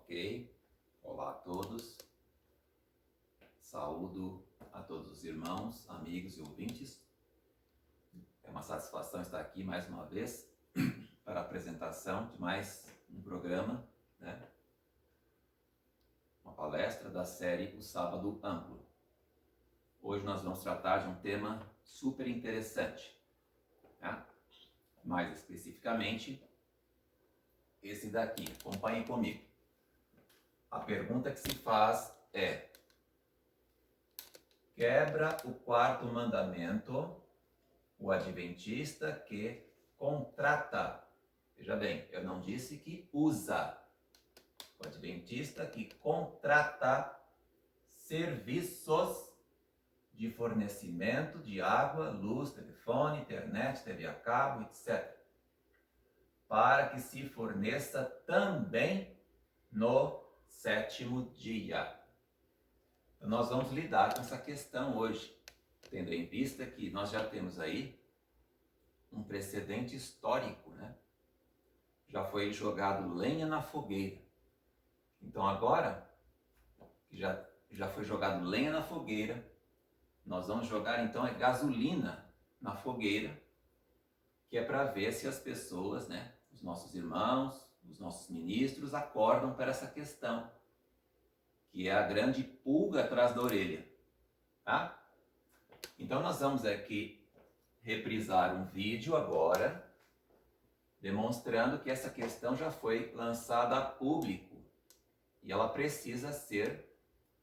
Ok. Olá a todos. Saúdo a todos os irmãos, amigos e ouvintes. É uma satisfação estar aqui mais uma vez para a apresentação de mais um programa, né? Uma palestra da série O Sábado Amplo. Hoje nós vamos tratar de um tema super interessante, né? Mais especificamente, esse daqui. Acompanhem comigo. A pergunta que se faz é: quebra o quarto mandamento o adventista que contrata? Veja bem, eu não disse que usa. O adventista que contrata serviços de fornecimento de água, luz, telefone, internet, TV a cabo, etc. Para que se forneça também no sétimo dia. Então, nós vamos lidar com essa questão hoje, tendo em vista que nós já temos aí um precedente histórico, né? Já foi jogado lenha na fogueira. Então agora, que já foi jogado lenha na fogueira, nós vamos jogar então gasolina na fogueira, que é para ver se as pessoas, né, os nossos irmãos, os nossos ministros acordam para essa questão, que é a grande pulga atrás da orelha, tá? Então nós vamos aqui reprisar um vídeo agora, demonstrando que essa questão já foi lançada a público e ela precisa ser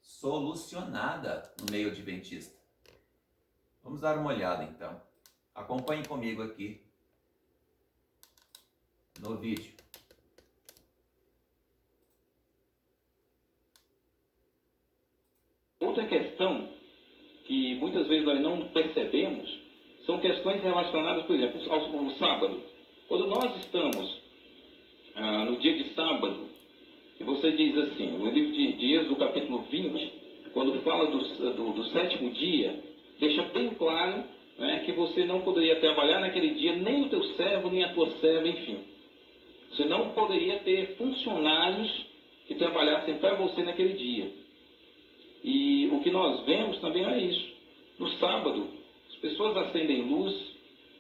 solucionada no meio adventista. Vamos dar uma olhada então. Acompanhe comigo aqui no vídeo. Outra questão que muitas vezes nós não percebemos são questões relacionadas, por exemplo, ao sábado. Quando nós estamos no dia de sábado, e você diz assim, no livro de Êxodo, capítulo 20, quando fala do sétimo dia, deixa bem claro, né, que você não poderia trabalhar naquele dia, nem o teu servo, nem a tua serva, enfim. Você não poderia ter funcionários que trabalhassem para você naquele dia. E o que nós vemos também é isso. No sábado, as pessoas acendem luz.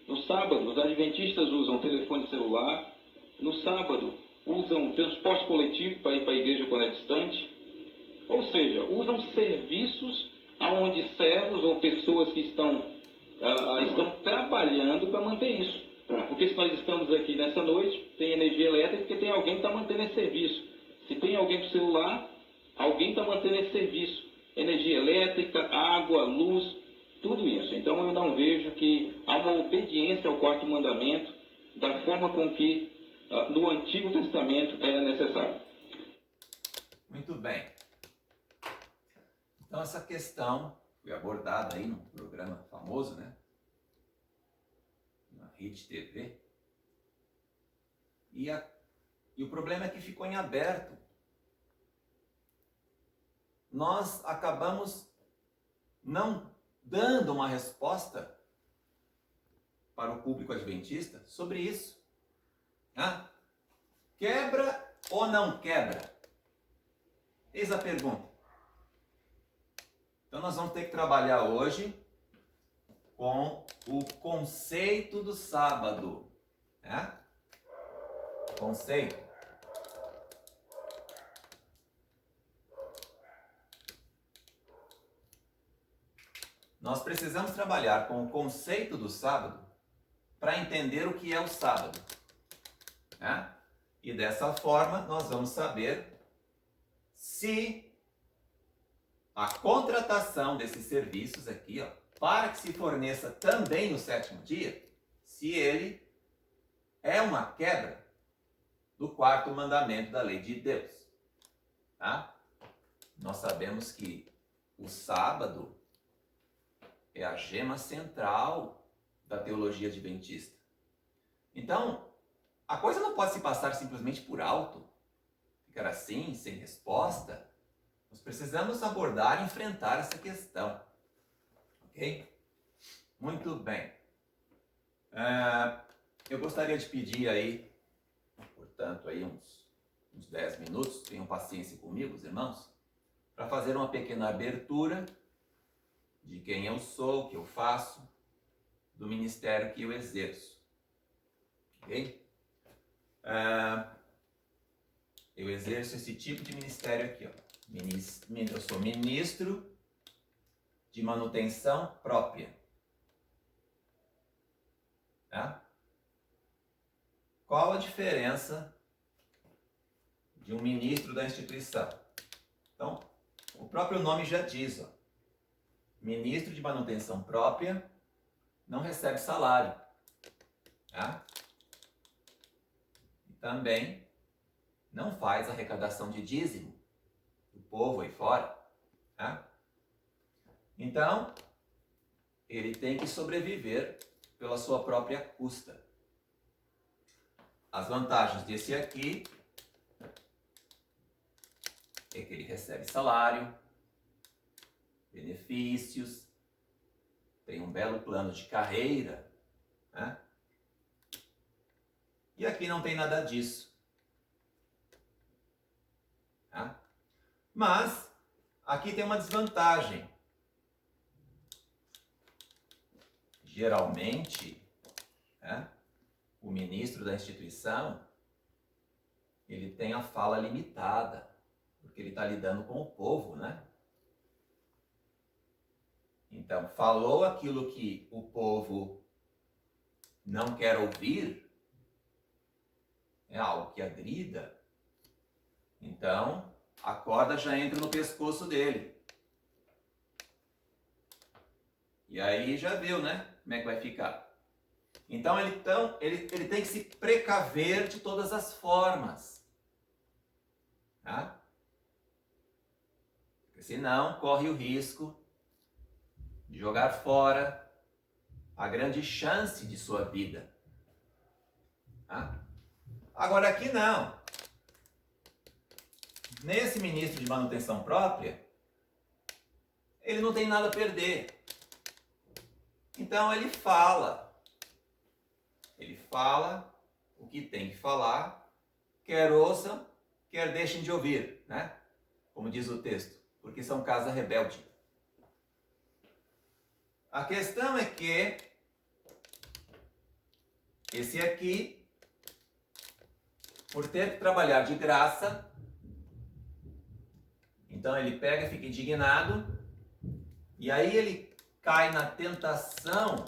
No sábado, os adventistas usam telefone celular. No sábado, usam transporte coletivo para ir para a igreja quando é distante. Ou seja, usam serviços onde servos ou pessoas que estão trabalhando para manter isso. Porque se nós estamos aqui nessa noite, tem energia elétrica porque tem alguém que está mantendo esse serviço. Se tem alguém com celular, alguém está mantendo esse serviço. Energia elétrica, água, luz, tudo isso. Então eu não vejo que há uma obediência ao quarto mandamento da forma com que no Antigo Testamento era necessário. Muito bem. Então essa questão foi abordada aí num programa famoso, né? Na Rede TV. E o problema é que ficou em aberto. Nós acabamos não dando uma resposta para o público adventista sobre isso. Quebra ou não quebra? Eis a pergunta. Então nós vamos ter que trabalhar hoje com o conceito do sábado. Conceito. Nós precisamos trabalhar com o conceito do sábado para entender o que é o sábado. E dessa forma nós vamos saber se a contratação desses serviços aqui, para que se forneça também no sétimo dia, se ele é uma quebra do quarto mandamento da lei de Deus. Nós sabemos que o sábado é a gema central da teologia adventista. Então, a coisa não pode se passar simplesmente por alto, ficar assim, sem resposta. Nós precisamos abordar e enfrentar essa questão. Ok? Muito bem. Eu gostaria de pedir aí, portanto, aí uns uns 10 minutos, tenham paciência comigo, os irmãos, para fazer uma pequena abertura de quem eu sou, o que eu faço, do ministério que eu exerço. Ok? Eu exerço esse tipo de ministério aqui, ó. Eu sou ministro de manutenção própria. Tá? Qual a diferença de um ministro da instituição? Então, o próprio nome já diz, ó, ministro de manutenção própria não recebe salário. Tá? E também não faz arrecadação de dízimo do povo aí fora. Tá? Então, ele tem que sobreviver pela sua própria custa. As vantagens desse aqui é que ele recebe salário, benefícios, tem um belo plano de carreira, né? E aqui não tem nada disso. Tá? Mas aqui tem uma desvantagem. Geralmente, né, o ministro da instituição, ele tem a fala limitada, porque ele está lidando com o povo, né? Então, falou aquilo que o povo não quer ouvir, é algo que agrida, então a corda já entra no pescoço dele. E aí já viu, né? Como é que vai ficar. Então ele tem que se precaver de todas as formas. Tá? Porque senão corre o risco de jogar fora a grande chance de sua vida. Tá? Agora aqui não. Nesse ministro de manutenção própria, ele não tem nada a perder. Então ele fala o que tem que falar, quer ouçam, quer deixem de ouvir, né? Como diz o texto, porque são casa rebelde. A questão é que esse aqui, por ter que trabalhar de graça, então ele pega, fica indignado, e aí ele cai na tentação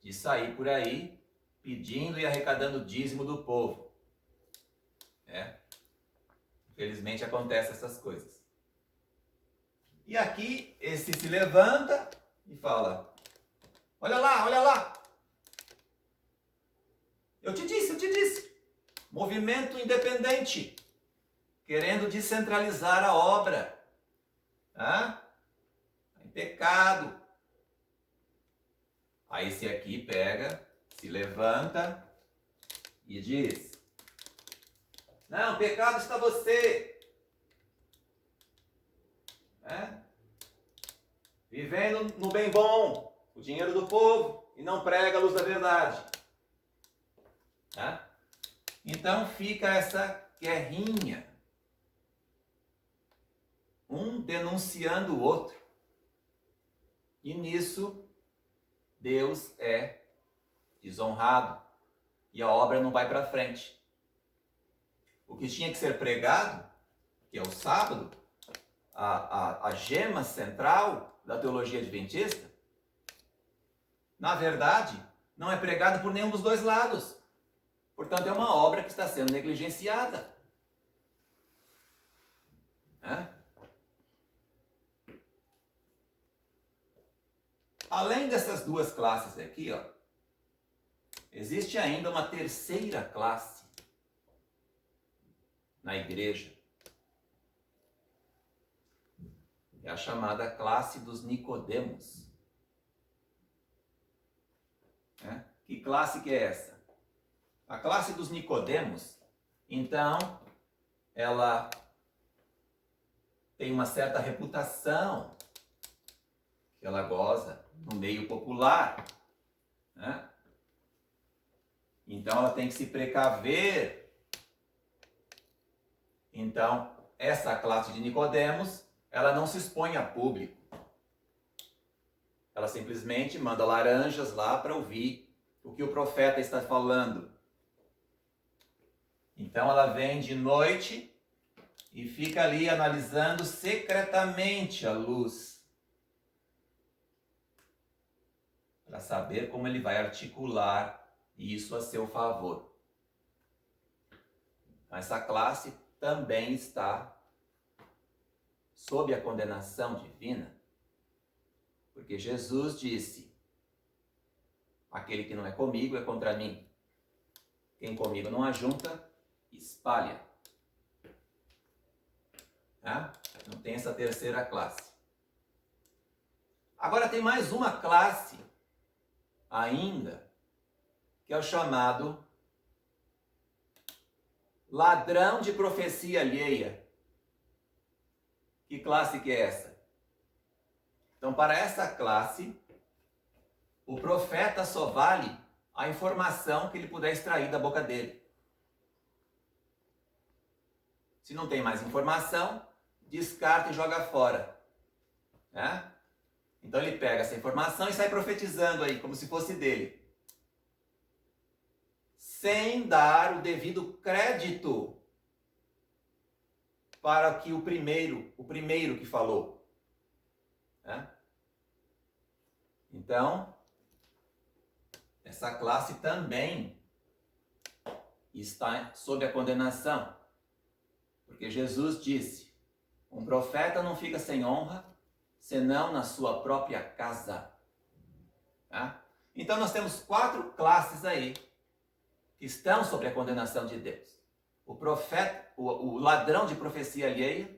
de sair por aí pedindo e arrecadando o dízimo do povo. Infelizmente acontecem essas coisas. E aqui esse se levanta e fala: olha lá, eu te disse, movimento independente, querendo descentralizar a obra, tá? Em pecado. Aí esse aqui pega, se levanta e diz: não, pecado está você. Vivendo no bem bom, o dinheiro do povo, e não prega a luz da verdade. Tá? Então fica essa guerrinha, um denunciando o outro. E nisso Deus é desonrado e a obra não vai para frente. O que tinha que ser pregado, que é o sábado, a gema central da teologia adventista, na verdade, não é pregado por nenhum dos dois lados. Portanto, é uma obra que está sendo negligenciada. Além dessas duas classes aqui, ó, existe ainda uma terceira classe na igreja. É a chamada classe dos Nicodemos. Que classe que é essa? A classe dos Nicodemos, então, ela tem uma certa reputação que ela goza no meio popular, né? Então ela tem que se precaver. Então, essa classe de Nicodemos, ela não se expõe a público. Ela simplesmente manda laranjas lá para ouvir o que o profeta está falando. Então ela vem de noite e fica ali analisando secretamente a luz, para saber como ele vai articular isso a seu favor. Essa classe também está sob a condenação divina, porque Jesus disse: aquele que não é comigo é contra mim. Quem comigo não ajunta, espalha. Não tem essa terceira classe. Agora tem mais uma classe ainda, que é o chamado ladrão de profecia alheia. Que classe que é essa? Então, para essa classe, o profeta só vale a informação que ele puder extrair da boca dele. Se não tem mais informação, descarta e joga fora. Então ele pega essa informação e sai profetizando aí, como se fosse dele, sem dar o devido crédito para que o primeiro que falou. Então, essa classe também está sob a condenação, porque Jesus disse: um profeta não fica sem honra, senão na sua própria casa. Então nós temos 4 classes aí, que estão sob a condenação de Deus. O profeta, o ladrão de profecia alheia,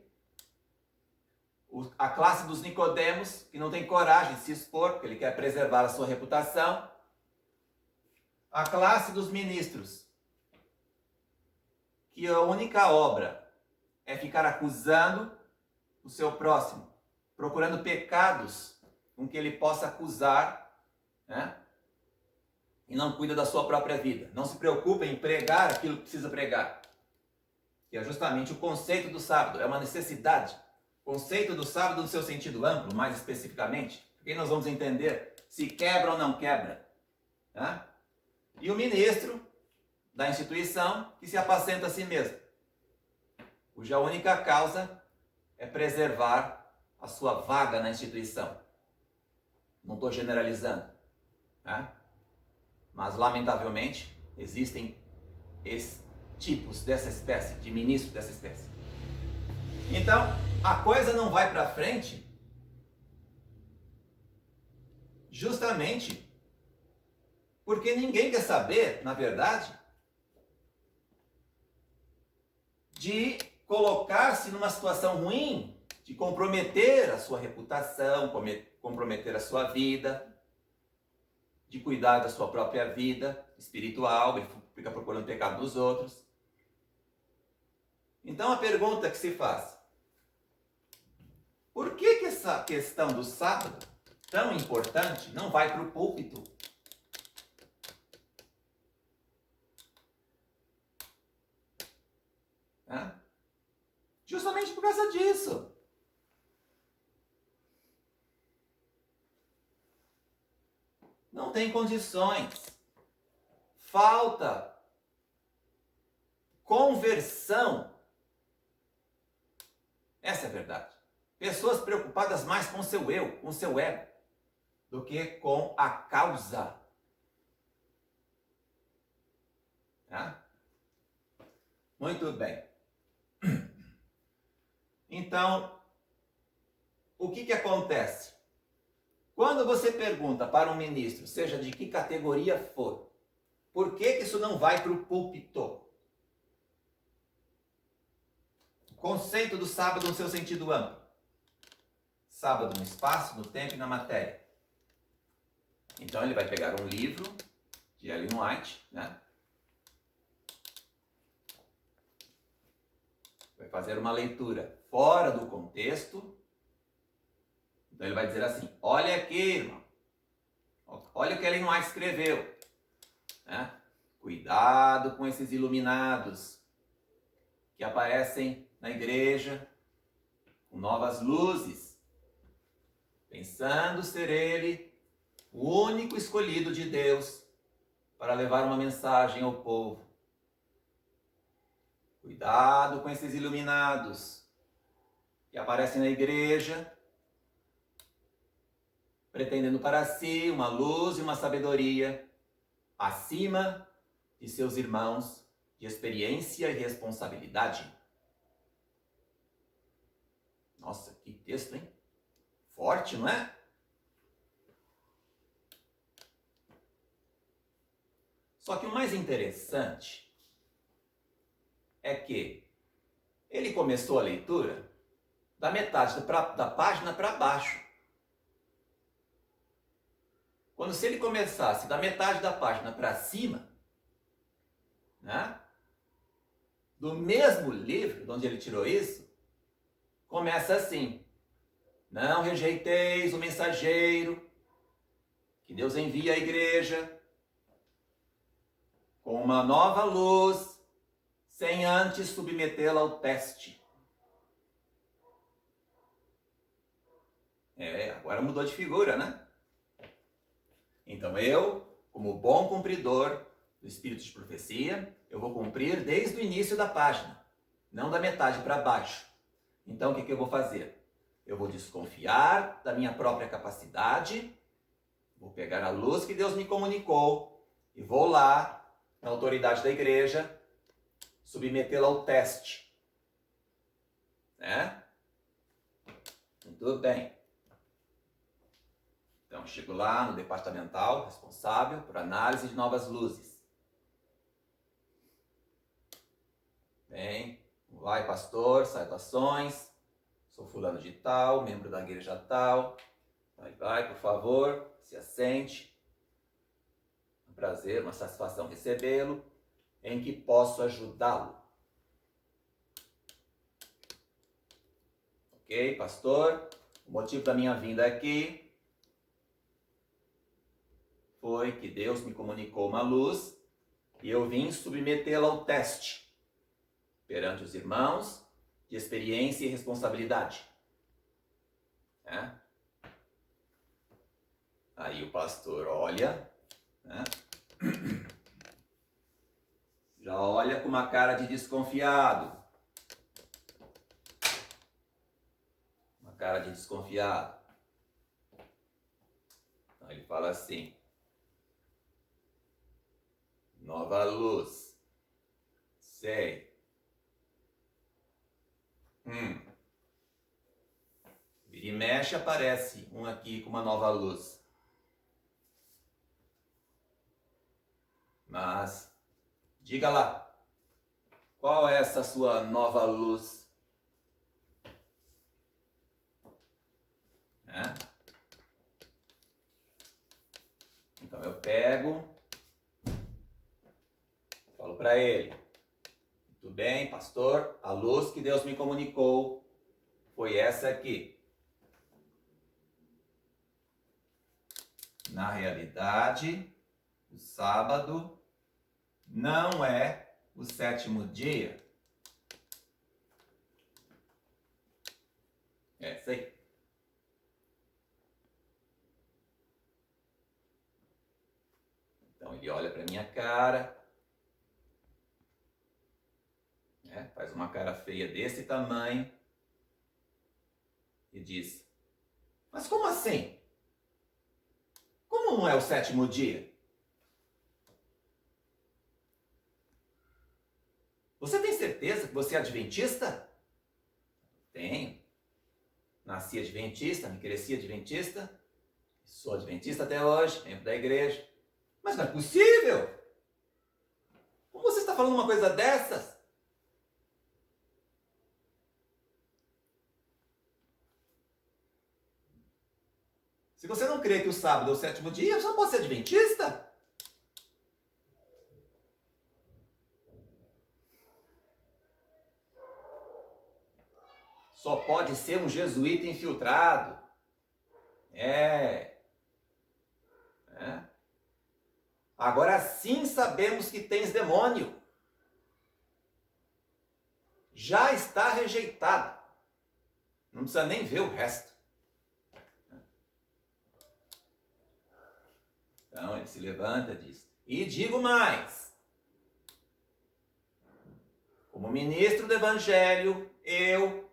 a classe dos Nicodemos, que não tem coragem de se expor, porque ele quer preservar a sua reputação. A classe dos ministros, que a única obra é ficar acusando o seu próximo, procurando pecados com que ele possa acusar, e não cuida da sua própria vida. Não se preocupa em pregar aquilo que precisa pregar, que é justamente o conceito do sábado, é uma necessidade. O conceito do sábado no seu sentido amplo, mais especificamente, porque nós vamos entender se quebra ou não quebra. E o ministro da instituição, que se apacenta a si mesmo, cuja única causa é preservar a sua vaga na instituição. Não estou generalizando, mas lamentavelmente existem tipos dessa espécie, de ministros dessa espécie. Então, a coisa não vai para frente justamente porque ninguém quer saber, na verdade, de colocar-se numa situação ruim, de comprometer a sua reputação, comprometer a sua vida, de cuidar da sua própria vida espiritual, ele fica procurando o pecado dos outros. Então a pergunta que se faz: por que essa questão do sábado, tão importante, não vai para o púlpito? Justamente por causa disso. Não tem condições. Falta conversão. Essa é a verdade. Pessoas preocupadas mais com o seu eu, com o seu ego, do que com a causa. Muito bem. Então, o que acontece? Quando você pergunta para um ministro, seja de que categoria for, por que isso não vai para o púlpito? O conceito do sábado no seu sentido amplo. Sábado no espaço, no tempo e na matéria. Então ele vai pegar um livro de Ellen White, vai fazer uma leitura fora do contexto. Então ele vai dizer assim: olha aqui, irmão, olha o que Ellen White escreveu, Cuidado com esses iluminados que aparecem na igreja com novas luzes, pensando ser ele o único escolhido de Deus para levar uma mensagem ao povo. Cuidado com esses iluminados que aparecem na igreja, pretendendo para si uma luz e uma sabedoria acima de seus irmãos de experiência e responsabilidade. Nossa, que texto, hein? Forte, não é? Só que o mais interessante é que ele começou a leitura da metade da página para baixo. Quando se ele começasse da metade da página para cima, né, do mesmo livro de onde ele tirou isso, começa assim: não rejeiteis o mensageiro que Deus envia à igreja com uma nova luz, sem antes submetê-la ao teste. Agora mudou de figura, né? Então eu, como bom cumpridor do espírito de profecia, eu vou cumprir desde o início da página, não da metade para baixo. Então o que eu vou fazer? Eu vou desconfiar da minha própria capacidade, vou pegar a luz que Deus me comunicou e vou lá, na autoridade da igreja, submetê-la ao teste. Né? Muito bem. Então, chego lá no departamental responsável por análise de novas luzes. Bem, vai pastor, saudações, sou fulano de tal, membro da igreja tal. Vai, por favor, se assente. Um prazer, uma satisfação recebê-lo. Em que posso ajudá-lo? Ok, pastor, o motivo da minha vinda aqui foi que Deus me comunicou uma luz e eu vim submetê-la ao teste perante os irmãos de experiência e responsabilidade. Aí o pastor olha, né? Já olha com uma cara de desconfiado. Uma cara de desconfiado. Então ele fala assim: nova luz. Sei. Vira e mexe, aparece um aqui com uma nova luz. Mas, diga lá, qual é essa sua nova luz? Então eu pego, falo para ele: muito bem, pastor, a luz que Deus me comunicou foi essa aqui. Na realidade, o sábado não é o 7º dia. É isso aí. Então ele olha para minha cara, faz uma cara feia desse tamanho e diz: mas como assim? Como não é o 7º dia? Você tem certeza que você é adventista? Tenho. Nasci adventista, me cresci adventista, sou adventista até hoje, membro da igreja. Mas não é possível! Como você está falando uma coisa dessas? Se você não crê que o sábado é o 7º dia, você não pode ser adventista? Só pode ser um jesuíta infiltrado. Agora sim sabemos que tens demônio. Já está rejeitado. Não precisa nem ver o resto. Então ele se levanta e diz: e digo mais, como ministro do Evangelho, eu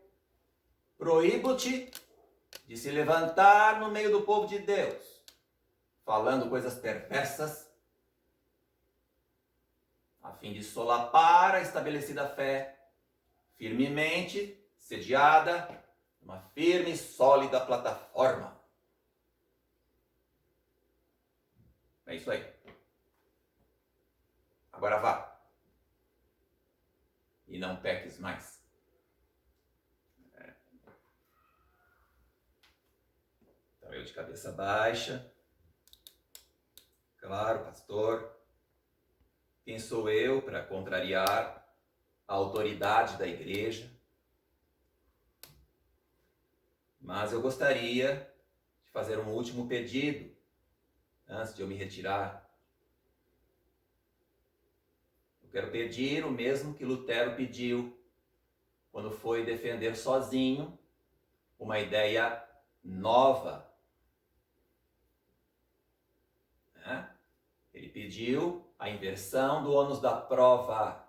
proíbo-te de se levantar no meio do povo de Deus, falando coisas perversas, a fim de solapar a estabelecida fé, firmemente sediada, numa firme e sólida plataforma. É isso aí. Agora vá. E não peques mais. Então eu de cabeça baixa. Claro, pastor. Quem sou eu para contrariar a autoridade da igreja? Mas eu gostaria de fazer um último pedido antes de eu me retirar. Eu quero pedir o mesmo que Lutero pediu quando foi defender sozinho uma ideia nova. Ele pediu a inversão do ônus da prova.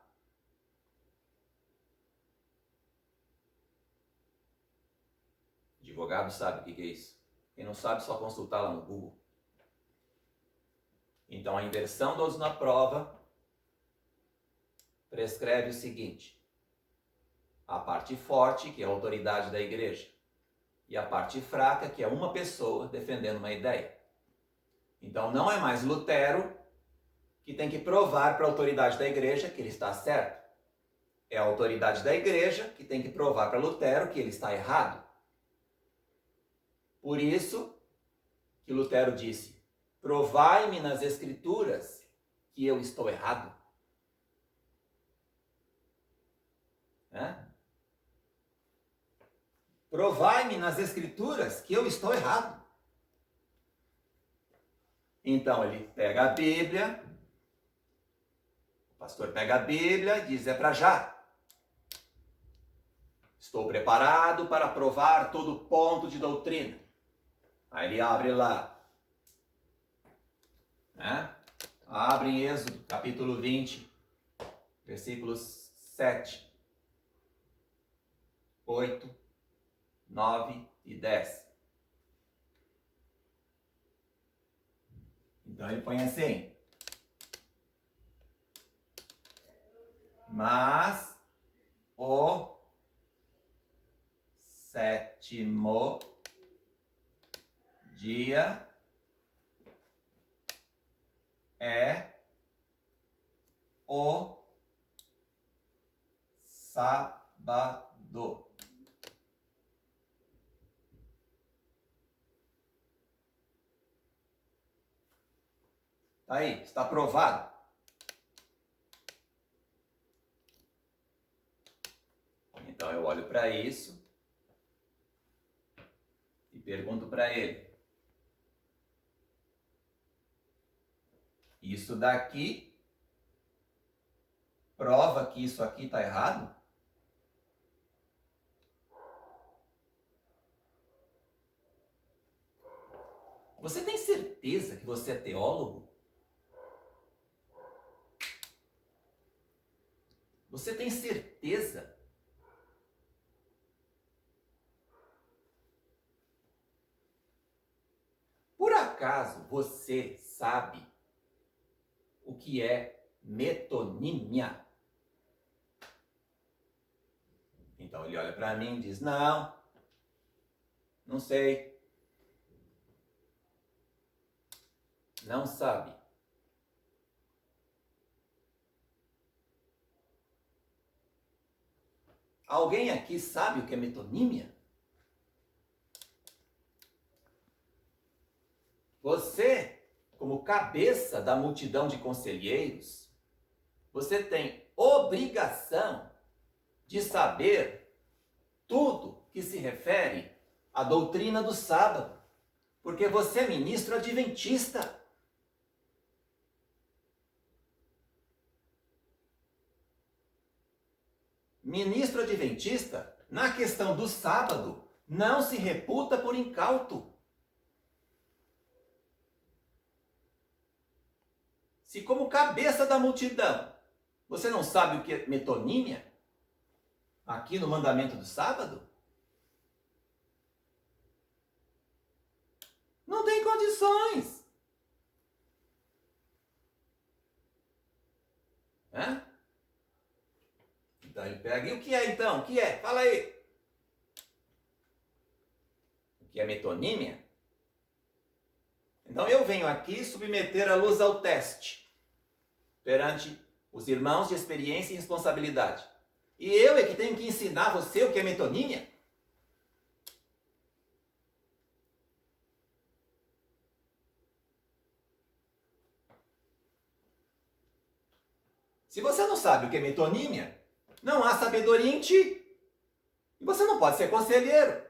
Advogado sabe o que é isso. Quem não sabe, só consultar lá no Google. Então, a inversão do ônus da prova prescreve o seguinte: a parte forte, que é a autoridade da igreja, e a parte fraca, que é uma pessoa defendendo uma ideia. Então, não é mais Lutero que tem que provar para a autoridade da igreja que ele está certo. É a autoridade da igreja que tem que provar para Lutero que ele está errado. Por isso que Lutero disse: provai-me nas Escrituras que eu estou errado. Provai-me nas Escrituras que eu estou errado. Então ele pega a Bíblia, o pastor pega a Bíblia e diz: é para já. Estou preparado para provar todo ponto de doutrina. Aí ele abre lá. Abre em Êxodo, capítulo 20, versículos 7, 8, 9 e 10. Então ele põe assim: mas o sétimo dia é o sábado. Aí, está provado. Então eu olho para isso e pergunto para ele: isso daqui prova que isso aqui está errado? Você tem certeza que você é teólogo? Você tem certeza? Por acaso você sabe o que é metonímia? Então ele olha para mim e diz: não sei. Não sabe. Alguém aqui sabe o que é metonímia? Você, como cabeça da multidão de conselheiros, você tem obrigação de saber tudo que se refere à doutrina do sábado, porque você é ministro adventista. ministro adventista, na questão do sábado, não se reputa por incauto. Se como cabeça da multidão, você não sabe o que é metonímia, aqui no mandamento do sábado, não tem condições. Então ele pega, e o que é então? O que é? Fala aí. O que é metonímia? Então eu venho aqui submeter a luz ao teste, perante os irmãos de experiência e responsabilidade. E eu é que tenho que ensinar você o que é metonímia? Se você não sabe o que é metonímia, não há sabedoria em ti. E você não pode ser conselheiro.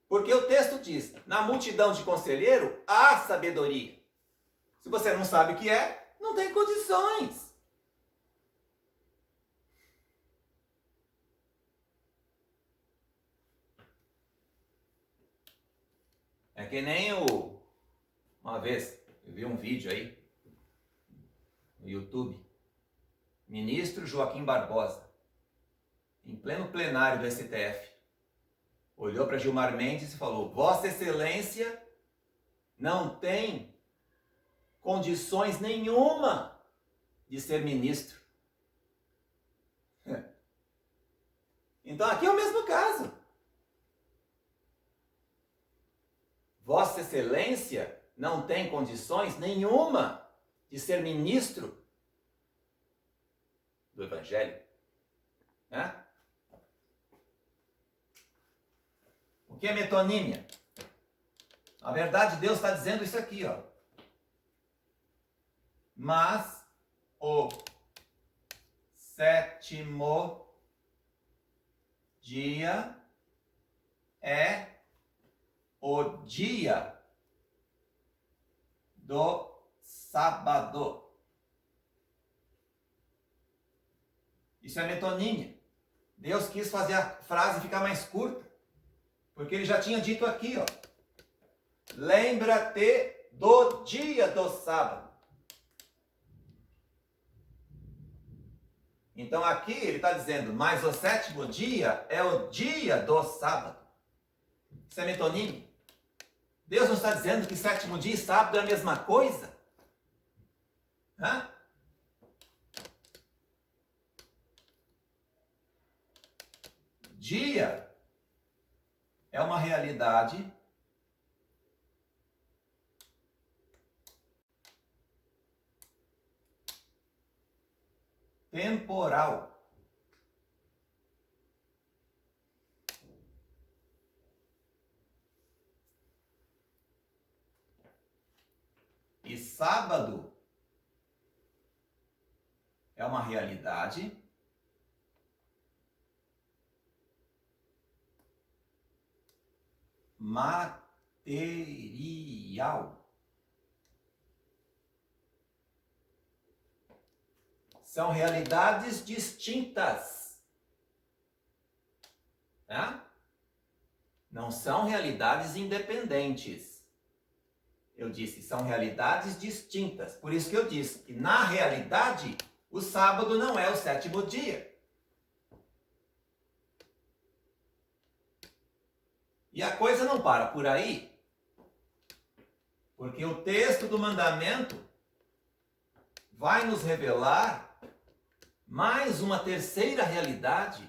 Porque o texto diz, na multidão de conselheiro há sabedoria. Se você não sabe o que é, não tem condições. É que nem uma vez, eu vi um vídeo aí, no YouTube, ministro Joaquim Barbosa, em pleno plenário do STF, olhou para Gilmar Mendes e falou, Vossa Excelência não tem condições nenhuma de ser ministro. Então aqui é o mesmo caso. Vossa Excelência não tem condições nenhuma de ser ministro do Evangelho. O que é metonímia? Na verdade, Deus está dizendo isso aqui, ó. Mas o sétimo dia é o dia do sábado. Isso é metonímia. Deus quis fazer a frase ficar mais curta, porque ele já tinha dito aqui, ó. Lembra-te do dia do sábado. Então aqui ele está dizendo, mas o sétimo dia é o dia do sábado. Isso é metonímia. Deus não está dizendo que sétimo dia e sábado é a mesma coisa? Dia é uma realidade temporal. E sábado é uma realidade material. São realidades distintas. Não são realidades independentes. Eu disse, são realidades distintas. Por isso que eu disse que, na realidade, o sábado não é o sétimo dia. E a coisa não para por aí. Porque o texto do mandamento vai nos revelar mais uma terceira realidade,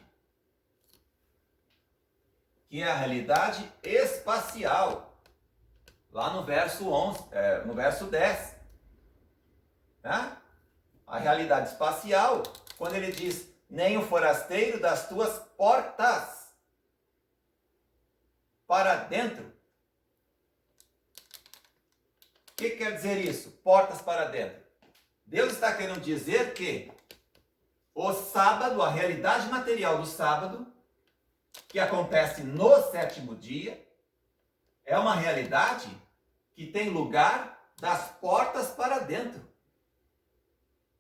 que é a realidade espacial. Lá no verso 11, no verso 10. A realidade espacial, quando ele diz, nem o forasteiro das tuas portas para dentro. O que quer dizer isso? Portas para dentro. Deus está querendo dizer que o sábado, a realidade material do sábado, que acontece no sétimo dia, é uma realidade que tem lugar das portas para dentro.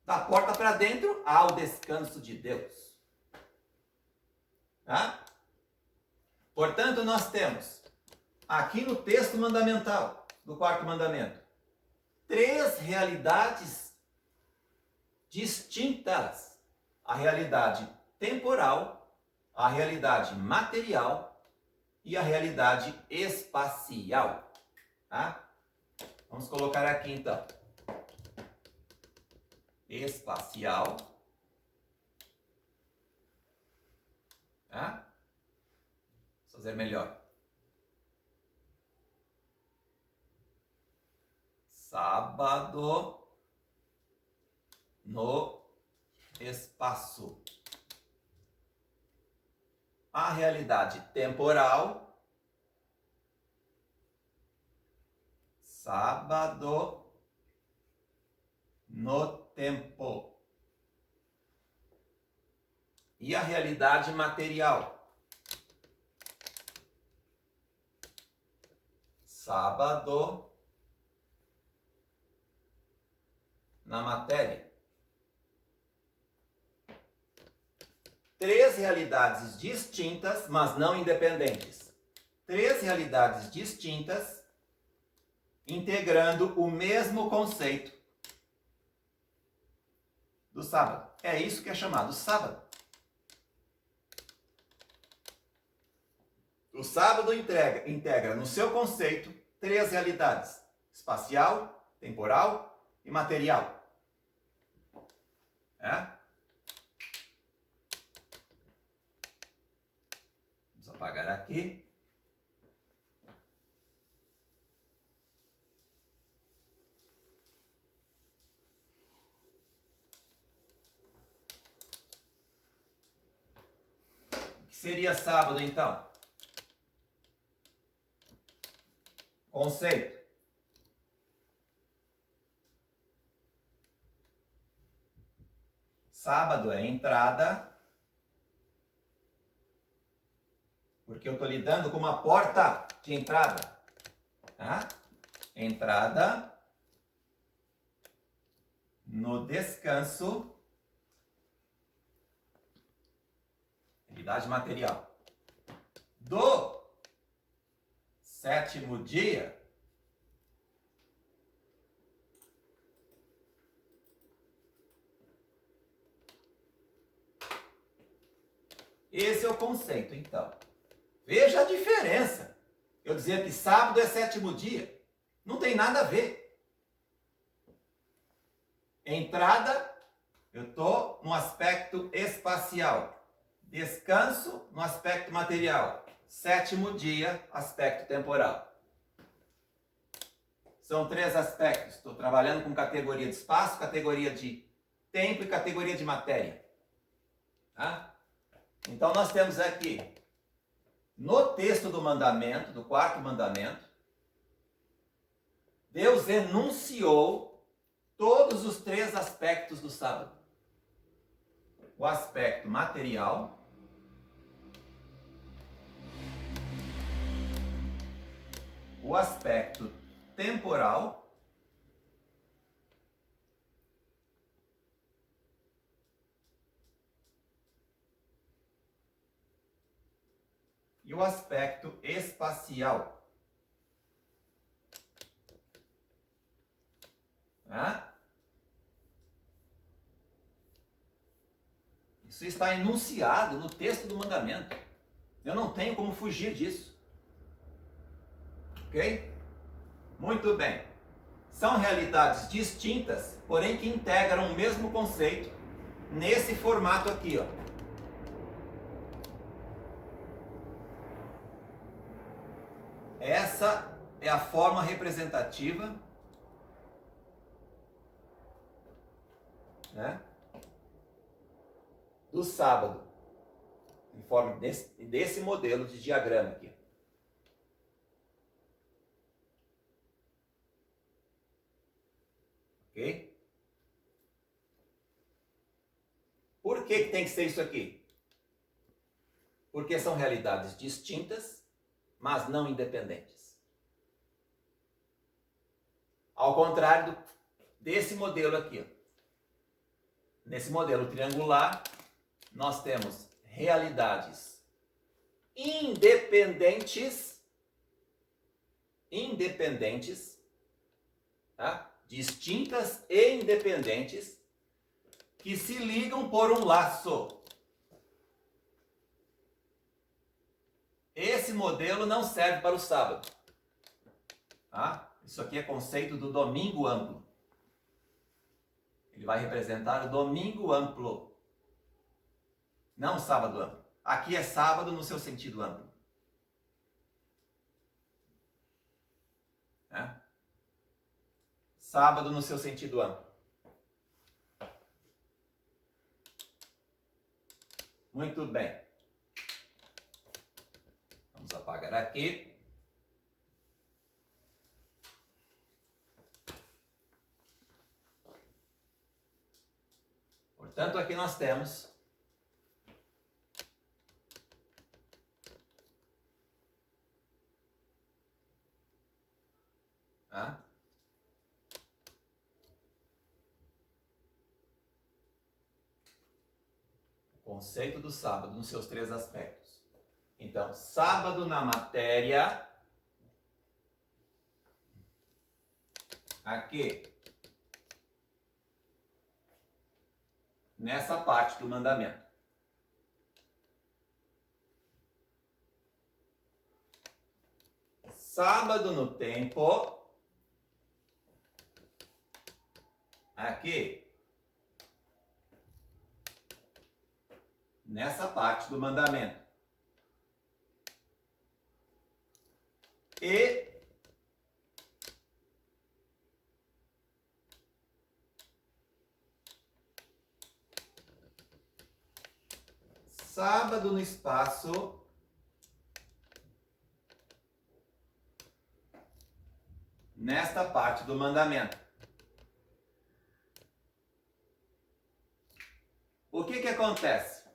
Da porta para dentro há o descanso de Deus. Tá? Portanto, nós temos aqui no texto mandamental do quarto mandamento 3 realidades distintas: a realidade temporal, a realidade material e a realidade espacial. Tá? Vamos colocar aqui então. Espacial. Tá? Vou fazer melhor. Sábado no espaço. A realidade temporal. Sábado no tempo. E a realidade material. Sábado na matéria. 3 realidades distintas, mas não independentes. 3 realidades distintas, integrando o mesmo conceito do sábado. É isso que é chamado sábado. O sábado integra no seu conceito 3 realidades: espacial, temporal e material. Vamos apagar aqui. O que seria sábado então? Conceito. Sábado é entrada, porque eu estou lidando com uma porta de entrada. Tá? Entrada no descanso, realidade material, do 7º dia. Esse é o conceito, então. Veja a diferença. Eu dizer que sábado é 7º dia. Não tem nada a ver. Entrada, eu estou no aspecto espacial. Descanso no aspecto material. 7º dia, aspecto temporal. São 3 aspectos. Estou trabalhando com categoria de espaço, categoria de tempo e categoria de matéria. Tá? Então, nós temos aqui, no texto do mandamento, do 4º mandamento, Deus enunciou todos os 3 aspectos do sábado. O aspecto material, o aspecto temporal e o aspecto espacial. Isso está enunciado no texto do mandamento. Eu não tenho como fugir disso. Ok? Muito bem. São realidades distintas, porém que integram o mesmo conceito nesse formato aqui, ó. Essa é a forma representativa, né, do sábado, em forma desse modelo de diagrama aqui. Ok? Por que tem que ser isso aqui? Porque são realidades distintas, mas não independentes. Ao contrário desse modelo aqui. Ó. Nesse modelo triangular, nós temos realidades independentes, tá? Distintas e independentes, que se ligam por um laço. Esse modelo não serve para o sábado. Tá? Isso aqui é conceito do domingo amplo. Ele vai representar o domingo amplo, não o sábado amplo. Aqui é sábado no seu sentido amplo. Né? Sábado no seu sentido amplo. Muito bem. Vamos apagar aqui. Portanto, aqui nós temos o conceito do sábado nos seus três aspectos. Então, sábado na matéria, aqui, nessa parte do mandamento. Sábado no tempo, aqui, nessa parte do mandamento. E sábado no espaço, nesta parte do mandamento. O que que acontece?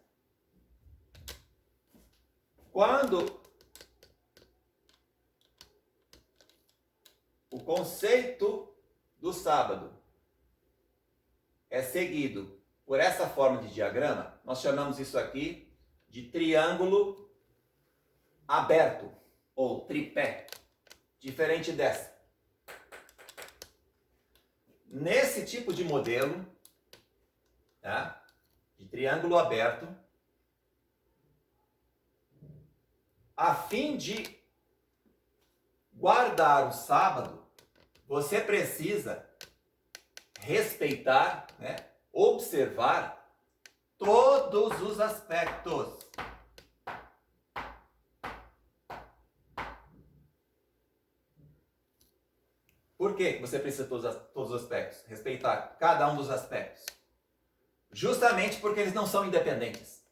Quando o conceito do sábado é seguido por essa forma de diagrama, nós chamamos isso aqui de triângulo aberto ou tripé, diferente dessa. Nesse tipo de modelo, tá? De triângulo aberto, a fim de guardar o sábado, você precisa respeitar, né? Observar todos os aspectos. Por que você precisa todos os aspectos? Respeitar cada um dos aspectos. Justamente porque eles não são independentes.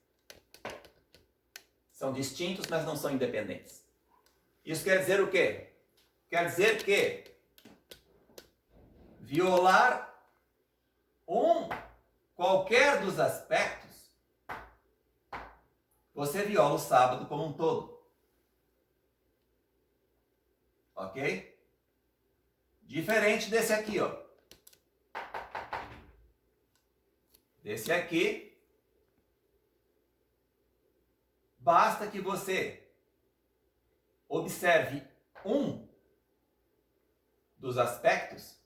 São distintos, mas não são independentes. Isso quer dizer o quê? Quer dizer que violar qualquer dos aspectos, você viola o sábado como um todo. Ok? Diferente desse aqui, ó. Desse aqui, basta que você observe um dos aspectos,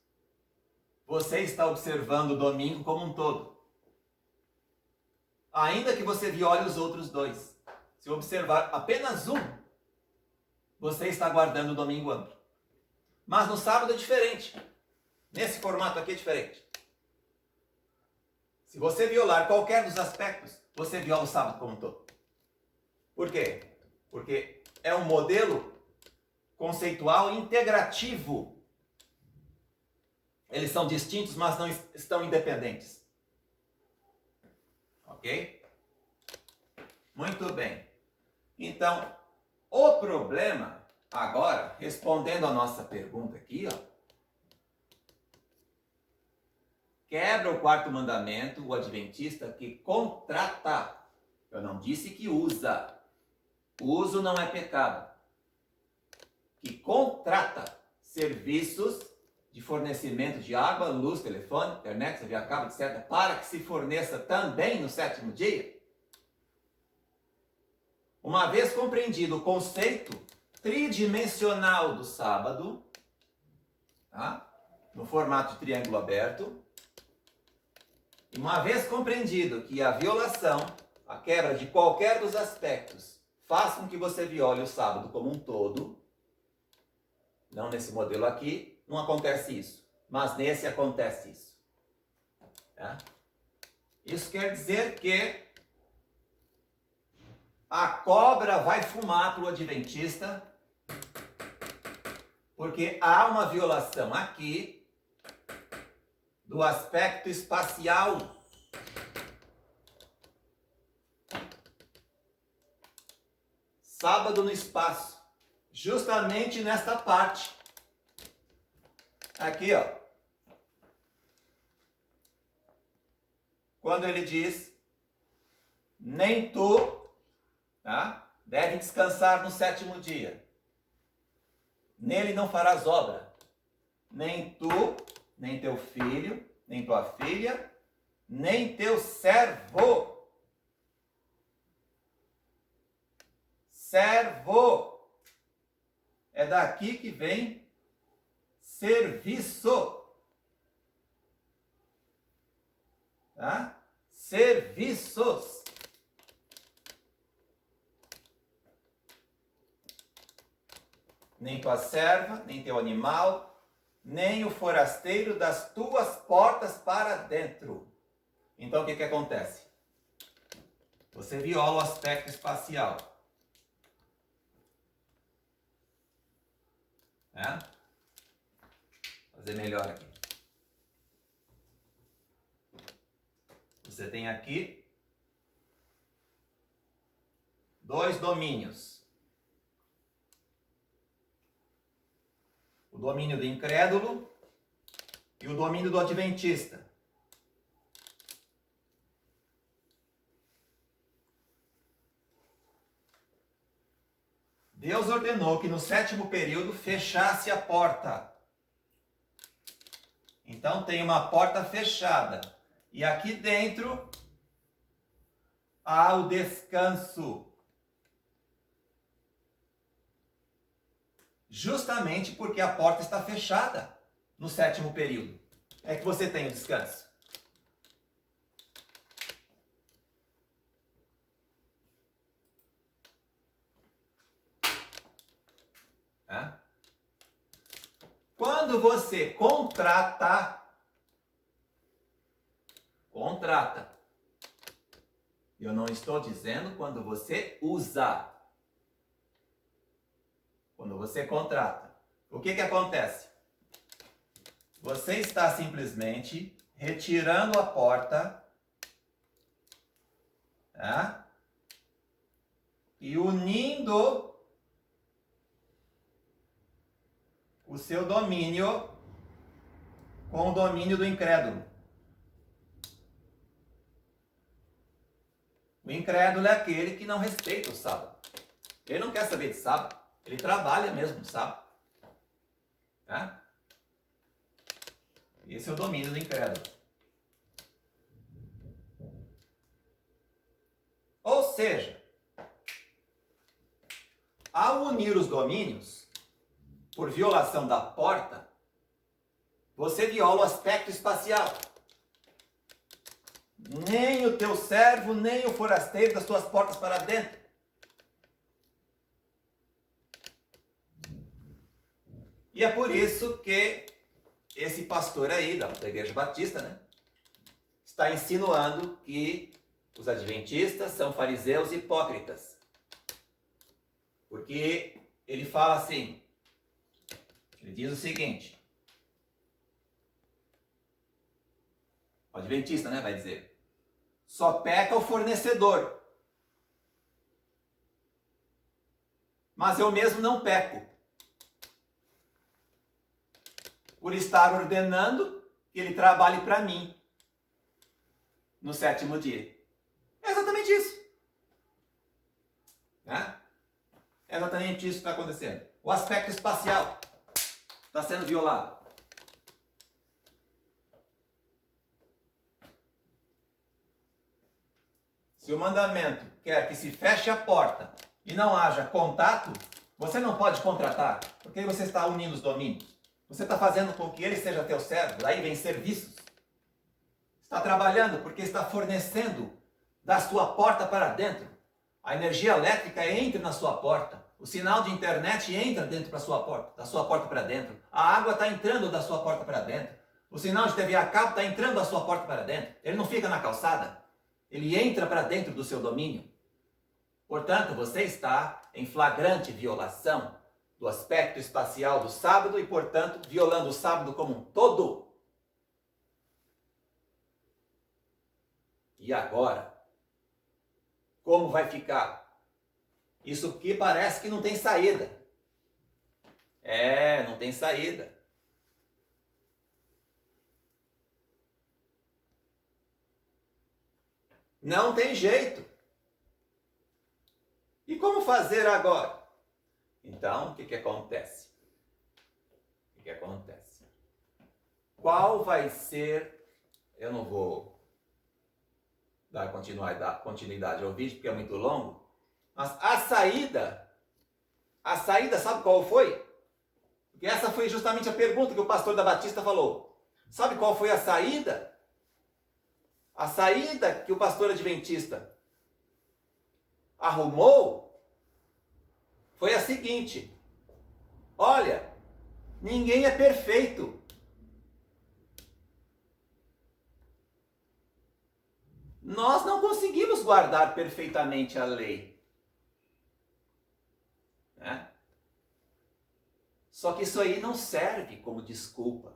você está observando o domingo como um todo. Ainda que você viole os outros dois. Se observar apenas um, você está guardando o domingo amplo. Mas no sábado é diferente. Nesse formato aqui é diferente. Se você violar qualquer dos aspectos, você viola o sábado como um todo. Por quê? Porque é um modelo conceitual integrativo. Eles são distintos, mas não estão independentes. Ok? Muito bem. Então, o problema, agora, respondendo a nossa pergunta aqui, ó, quebra o quarto mandamento o adventista que contrata. Eu não disse que usa. Uso não é pecado. Que contrata serviços de fornecimento de água, luz, telefone, internet, TV a cabo, etc., para que se forneça também no sétimo dia? Uma vez compreendido o conceito tridimensional do sábado, tá? No formato de triângulo aberto, e uma vez compreendido que a violação, a quebra de qualquer dos aspectos, faz com que você viole o sábado como um todo, não nesse modelo aqui, não acontece isso, mas nesse acontece isso. Tá? Isso quer dizer que a cobra vai fumar para o adventista, porque há uma violação aqui do aspecto espacial. Sábado no espaço, justamente nesta parte. Aqui, ó. Quando ele diz, nem tu, tá? Deve descansar no sétimo dia. Nele não farás obra. Nem tu, nem teu filho, nem tua filha, nem teu servo. Servo. É daqui que vem serviço. Tá? Serviços. Nem tua serva, nem teu animal, nem o forasteiro das tuas portas para dentro. Então o que acontece? Você viola o aspecto espacial. Né? Vou fazer melhor aqui. Você tem aqui dois domínios. O domínio do incrédulo e o domínio do adventista. Deus ordenou que no sétimo período fechasse a porta. Então tem uma porta fechada. E aqui dentro há o descanso. Justamente porque a porta está fechada no sétimo período. É que você tem o descanso. Quando você contrata. Eu não estou dizendo quando você usa. Quando você contrata. O que acontece? Você está simplesmente retirando a porta, tá? E unindo o seu domínio com o domínio do incrédulo. O incrédulo é aquele que não respeita o sábado. Ele não quer saber de sábado. Ele trabalha mesmo no sábado. Tá? Esse é o domínio do incrédulo. Ou seja, ao unir os domínios, por violação da porta, você viola o aspecto espacial. Nem o teu servo, nem o forasteiro das tuas portas para dentro. E é por isso que esse pastor aí, da Igreja Batista, né, está insinuando que os adventistas são fariseus hipócritas. Porque ele fala assim, ele diz o seguinte, o adventista, né, vai dizer, só peca o fornecedor, mas eu mesmo não peco, por estar ordenando que ele trabalhe para mim no sétimo dia. É exatamente isso. Né? É exatamente isso que está acontecendo. O aspecto espacial está sendo violado. Se o mandamento quer que se feche a porta e não haja contato, você não pode contratar, porque aí você está unindo os domínios. Você está fazendo com que ele seja teu servo, daí vem serviços. Está trabalhando porque está fornecendo da sua porta para dentro. A energia elétrica entra na sua porta. O sinal de internet entra dentro da sua porta para dentro. A água está entrando da sua porta para dentro. O sinal de TV a cabo está entrando da sua porta para dentro. Ele não fica na calçada. Ele entra para dentro do seu domínio. Portanto, você está em flagrante violação do aspecto espacial do sábado e, portanto, violando o sábado como um todo. E agora? Como vai ficar? Isso aqui parece que não tem saída. Não tem saída. Não tem jeito. E como fazer agora? Então, o que acontece? O que acontece? Qual vai ser... Eu não vou dar continuidade ao vídeo, porque é muito longo. Mas a saída, sabe qual foi? Porque essa foi justamente a pergunta que o pastor da Batista falou. Sabe qual foi a saída? A saída que o pastor adventista arrumou foi a seguinte: olha, ninguém é perfeito. Nós não conseguimos guardar perfeitamente a lei. Né? Só que isso aí não serve como desculpa.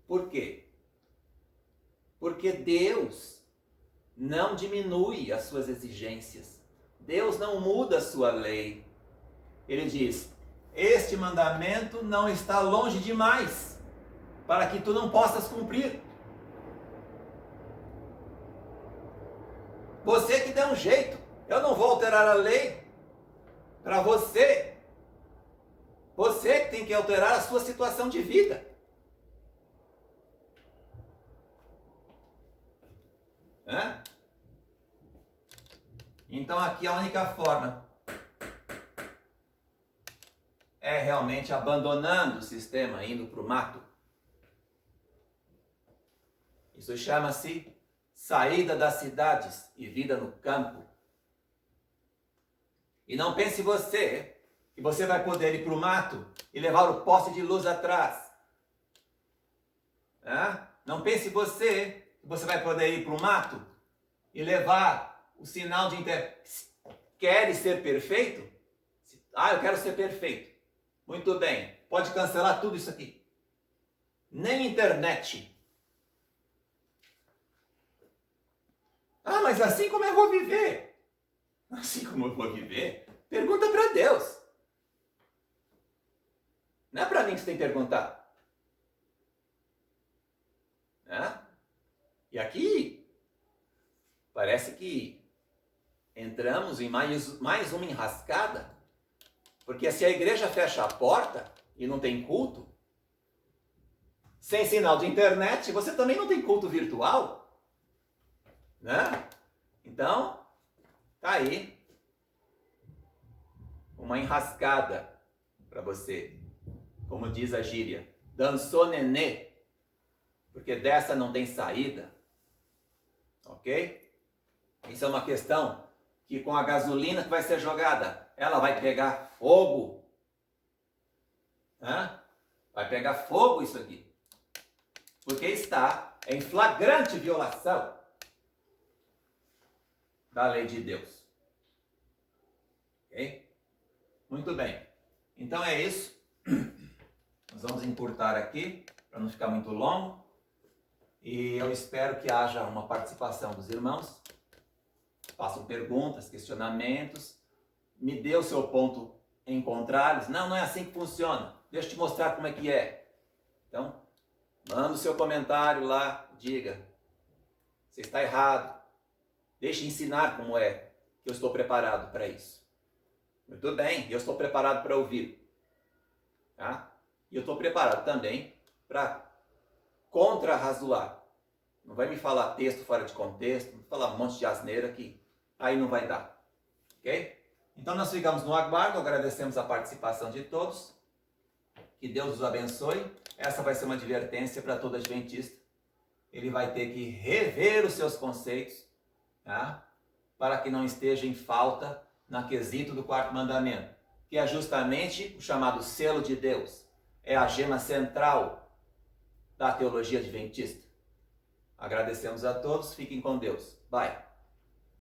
Por quê? Porque Deus não diminui as suas exigências. Deus não muda a sua lei. Ele diz: este mandamento não está longe demais para que tu não possas cumprir. Você que dê um jeito. Eu não vou alterar a lei para você. Você que tem que alterar a sua situação de vida. Então aqui a única forma é realmente abandonando o sistema, indo para o mato. Isso chama-se saída das cidades e vida no campo. E não pense você que você vai poder ir para o mato e levar o poste de luz atrás. Não pense você que você vai poder ir para o mato e levar o sinal de internet. Quer ser perfeito? Eu quero ser perfeito. Muito bem. Pode cancelar tudo isso aqui. Nem internet. Mas assim como eu vou viver? Assim como eu vou viver? Pergunta para Deus. Não é para mim que você tem que perguntar. E aqui, parece que entramos em mais uma enrascada. Porque se a igreja fecha a porta e não tem culto, sem sinal de internet, você também não tem culto virtual. Então, tá aí uma enrascada para você. Como diz a gíria, dançou nenê, porque dessa não tem saída. Ok? Isso é uma questão que com a gasolina que vai ser jogada, ela vai pegar fogo. Vai pegar fogo isso aqui. Porque está em flagrante violação da lei de Deus. Ok? Muito bem. Então é isso. Nós vamos encurtar aqui, para não ficar muito longo. E eu espero que haja uma participação dos irmãos. Façam perguntas, questionamentos. Me dê o seu ponto em contrários. Não é assim que funciona. Deixa eu te mostrar como é que é. Então, manda o seu comentário lá. Diga. Você está errado. Deixe ensinar como é. Que eu estou preparado para isso. Muito bem. Eu estou preparado para ouvir. E eu estou preparado também para contra-razoar. Não vai me falar texto fora de contexto, não falar um monte de asneira que aí não vai dar. Ok? Então nós ficamos no aguardo, agradecemos a participação de todos. Que Deus os abençoe. Essa vai ser uma advertência para todo adventista. Ele vai ter que rever os seus conceitos, tá? Para que não esteja em falta na quesito do quarto mandamento, que é justamente o chamado selo de Deus. É a gema central da teologia adventista. Agradecemos a todos, fiquem com Deus. Bye.